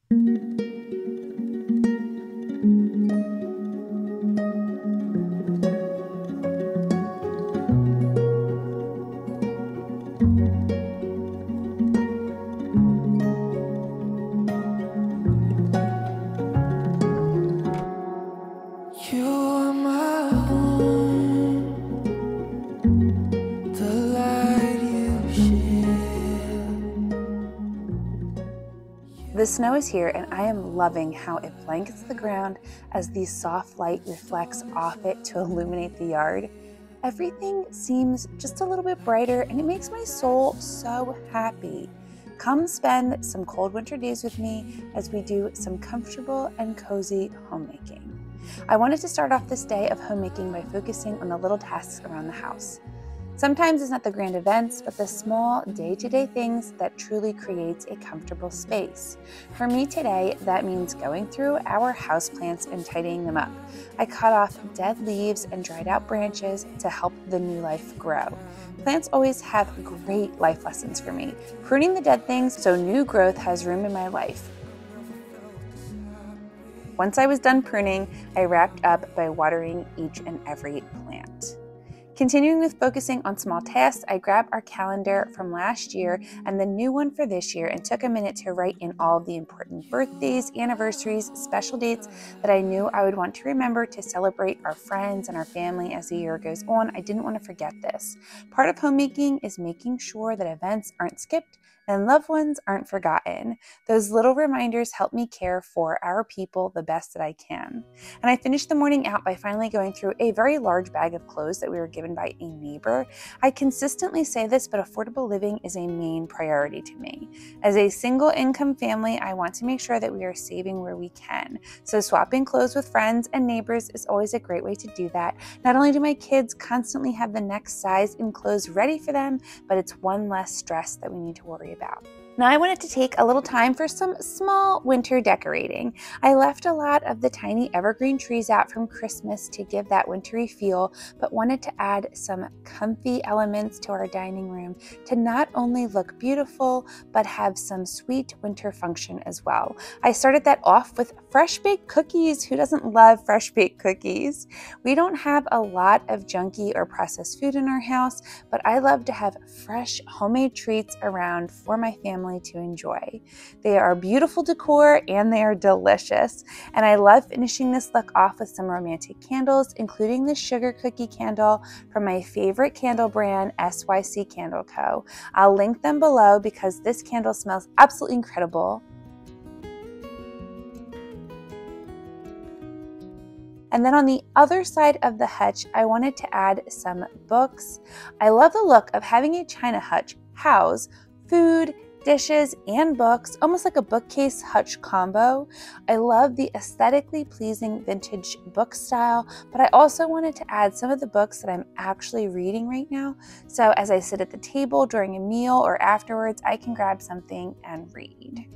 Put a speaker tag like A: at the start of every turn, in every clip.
A: You are my home, the light you share.
B: The snow is here and I am loving how it blankets the ground as the soft light reflects off it to illuminate the yard. Everything seems just a little bit brighter and it makes my soul so happy. Come spend some cold winter days with me as we do some comfortable and cozy homemaking. I wanted to start off this day of homemaking by focusing on the little tasks around the house. Sometimes it's not the grand events, but the small day-to-day things that truly creates a comfortable space. For me today, that means going through our houseplants and tidying them up. I cut off dead leaves and dried out branches to help the new life grow. Plants always have great life lessons for me, pruning the dead things so new growth has room in my life. Once I was done pruning, I wrapped up by watering each and every plant. Continuing with focusing on small tasks, I grabbed our calendar from last year and the new one for this year and took a minute to write in all of the important birthdays, anniversaries, special dates that I knew I would want to remember to celebrate our friends and our family as the year goes on. I didn't want to forget this. Part of homemaking is making sure that events aren't skipped and loved ones aren't forgotten. Those little reminders help me care for our people the best that I can. And I finished the morning out by finally going through a very large bag of clothes that we were given by a neighbor. I consistently say this, but affordable living is a main priority to me. As a single income family, I want to make sure that we are saving where we can. So swapping clothes with friends and neighbors is always a great way to do that. Not only do my kids constantly have the next size in clothes ready for them, but it's one less stress that we need to worry about. Now I wanted to take a little time for some small winter decorating. I left a lot of the tiny evergreen trees out from Christmas to give that wintry feel, but wanted to add some comfy elements to our dining room to not only look beautiful, but have some sweet winter function as well. I started that off with fresh baked cookies. Who doesn't love fresh baked cookies? We don't have a lot of junky or processed food in our house, but I love to have fresh homemade treats around for my family to enjoy. They are beautiful decor and they are delicious. And I love finishing this look off with some romantic candles, including the sugar cookie candle from my favorite candle brand, SYC Candle Co. I'll link them below because this candle smells absolutely incredible. And then on the other side of the hutch, I wanted to add some books. I love the look of having a china hutch house food, dishes, and books, almost like a bookcase hutch combo. I love the aesthetically pleasing vintage book style, but I also wanted to add some of the books that I'm actually reading right now. So as I sit at the table during a meal or afterwards, I can grab something and read.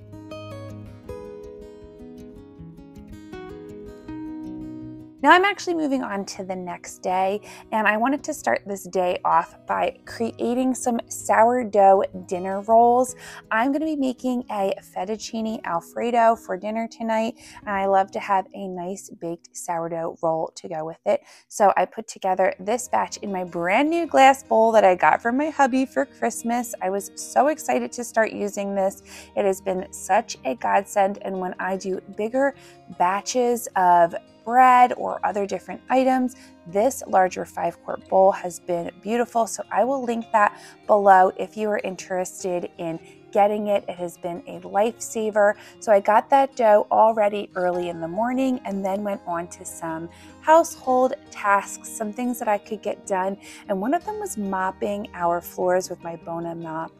B: Now I'm actually moving on to the next day, and I wanted to start this day off by creating some sourdough dinner rolls. I'm going to be making a fettuccine alfredo for dinner tonight, and I love to have a nice baked sourdough roll to go with it. So I put together this batch in my brand new glass bowl that I got from my hubby for Christmas. I was so excited to start using this. It has been such a godsend, and when I do bigger batches of bread or other different items, this larger 5-quart bowl has been beautiful. So I will link that below if you are interested in getting it. It has been a lifesaver. So I got that dough all ready early in the morning and then went on to some household tasks, some things that I could get done. And one of them was mopping our floors with my Bona mop.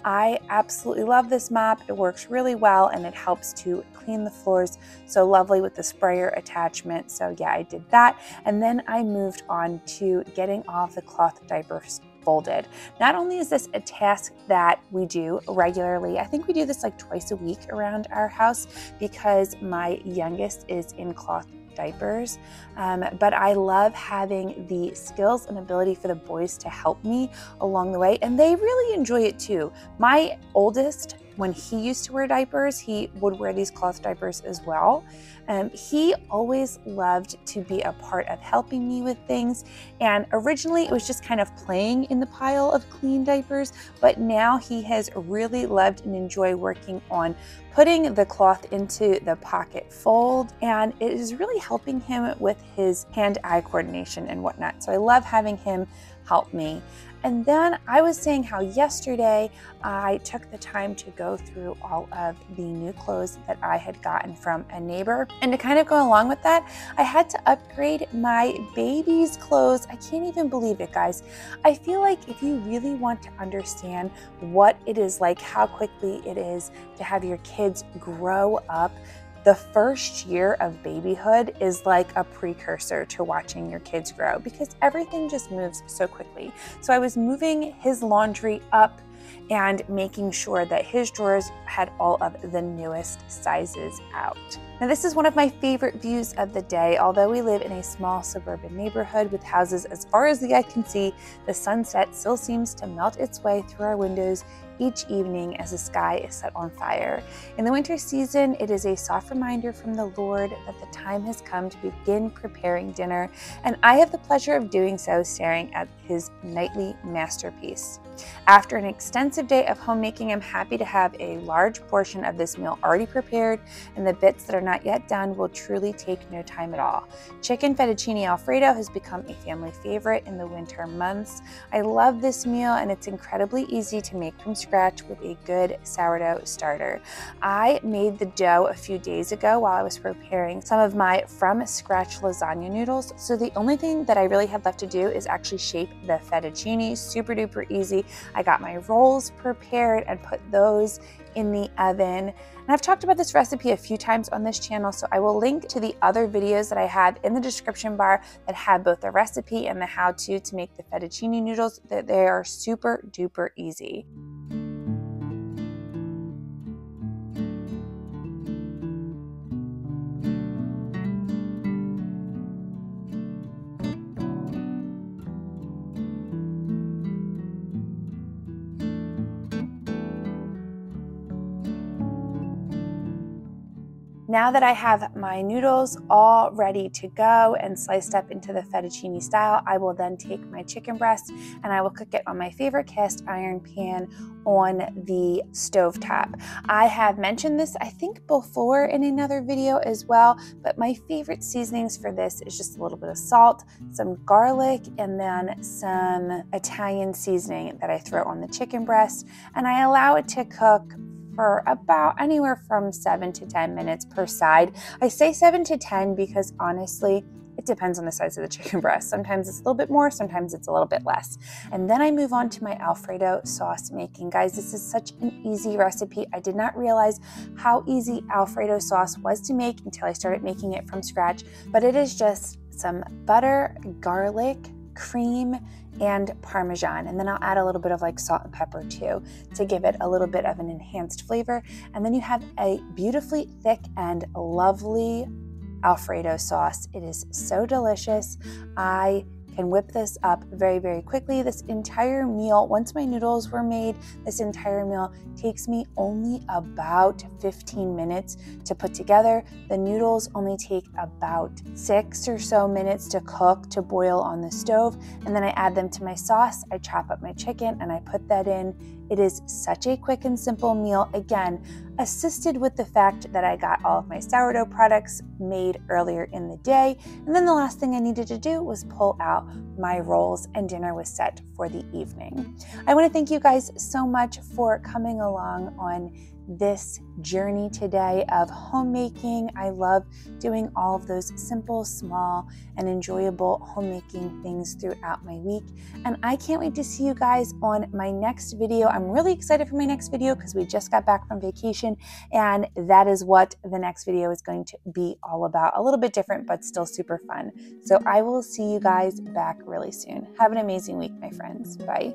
B: I absolutely love this mop. It works really well and it helps to clean the floors so lovely with the sprayer attachment. So yeah, I did that. And then I moved on to getting all of the cloth diapers folded. Not only is this a task that we do regularly, I think we do this like twice a week around our house because my youngest is in cloth diapers, but I love having the skills and ability for the boys to help me along the way, and they really enjoy it too. My oldest when he used to wear diapers, he would wear these cloth diapers as well. He always loved to be a part of helping me with things. And originally it was just kind of playing in the pile of clean diapers, but now he has really loved and enjoyed working on putting the cloth into the pocket fold, and it is really helping him with his hand-eye coordination and whatnot. So I love having him help me. And then I was saying how yesterday I took the time to go through all of the new clothes that I had gotten from a neighbor. And to kind of go along with that, I had to upgrade my baby's clothes. I can't even believe it, guys. I feel like if you really want to understand what it is like, how quickly it is to have your kids grow up, the first year of babyhood is like a precursor to watching your kids grow because everything just moves so quickly. So I was moving his laundry up and making sure that his drawers had all of the newest sizes out. Now, this is one of my favorite views of the day. Although we live in a small suburban neighborhood with houses as far as the eye can see, the sunset still seems to melt its way through our windows each evening as the sky is set on fire. In the winter season, it is a soft reminder from the Lord that the time has come to begin preparing dinner, and I have the pleasure of doing so staring at his nightly masterpiece. After an extensive day of homemaking, I'm happy to have a large portion of this meal already prepared, and the bits that are not yet done will truly take no time at all. Chicken fettuccine alfredo has become a family favorite in the winter months. I love this meal, and it's incredibly easy to make from scratch with a good sourdough starter. I made the dough a few days ago while I was preparing some of my from scratch lasagna noodles. So the only thing that I really have left to do is actually shape the fettuccine. Super duper easy. I got my rolls prepared and put those in the oven. And I've talked about this recipe a few times on this channel, so I will link to the other videos that I have in the description bar that have both the recipe and the how-to to make the fettuccine noodles. They are super duper easy. Now that I have my noodles all ready to go and sliced up into the fettuccine style, I will then take my chicken breast and I will cook it on my favorite cast iron pan on the stovetop. I have mentioned this, I think, before in another video as well, but my favorite seasonings for this is just a little bit of salt, some garlic, and then some Italian seasoning that I throw on the chicken breast, and I allow it to cook for about anywhere from 7 to 10 minutes per side. I say 7 to 10 because honestly, it depends on the size of the chicken breast. Sometimes it's a little bit more, sometimes it's a little bit less. And then I move on to my Alfredo sauce making. Guys, this is such an easy recipe. I did not realize how easy Alfredo sauce was to make until I started making it from scratch, but it is just some butter, garlic, cream, and Parmesan. And then I'll add a little bit of like salt and pepper too to give it a little bit of an enhanced flavor. And then you have a beautifully thick and lovely Alfredo sauce. It is so delicious. I can whip this up very, very quickly. This entire meal, once my noodles were made, this entire meal takes me only about 15 minutes to put together. The noodles only take about 6 or so minutes to cook, to boil on the stove, and then I add them to my sauce. I chop up my chicken and I put that in. It is such a quick and simple meal, again, assisted with the fact that I got all of my sourdough products made earlier in the day. And then the last thing I needed to do was pull out my rolls, and dinner was set for the evening. I want to thank you guys so much for coming along on this journey today of homemaking. I love doing all of those simple, small, and enjoyable homemaking things throughout my week. And I can't wait to see you guys on my next video. I'm really excited for my next video because we just got back from vacation, and that is what the next video is going to be all about. A little bit different, but still super fun. So I will see you guys back really soon. Have an amazing week, my friends. Bye.